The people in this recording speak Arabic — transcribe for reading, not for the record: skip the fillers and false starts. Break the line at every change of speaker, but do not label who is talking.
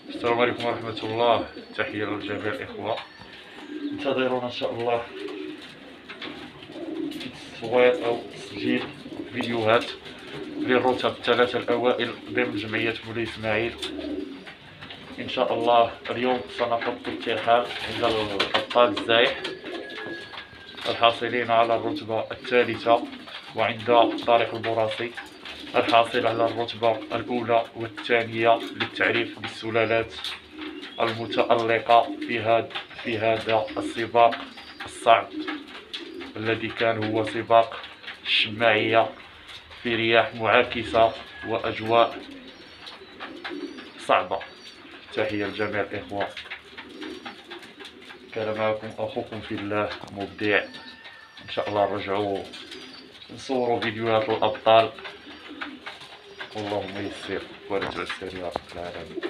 السلام عليكم ورحمة الله. تحية لجميع الإخوة. انتظرونا إن شاء الله في تصوير أو تسجيل فيديوهات للرتب الثلاثة الأوائل ضمن جمعية مولاي إسماعيل. إن شاء الله اليوم سنحط الترحال عند الأبطال الزايح الحاصلين على الرتبة الثالثة، وعند طارق البراسي الحاصل على الرتبة الأولى والثانية للتعريف بالسلالات المتألقة في هذا السباق الصعب الذي كان هو سباق الشماعية في رياح معاكسة وأجواء صعبة. تحية لجميع الإخوة. كان معكم أخوكم في الله مبدع. إن شاء الله نرجعوا نصوروا فيديوهات الأبطال، اللهم يسر ولا تعسر يا رب العالمين.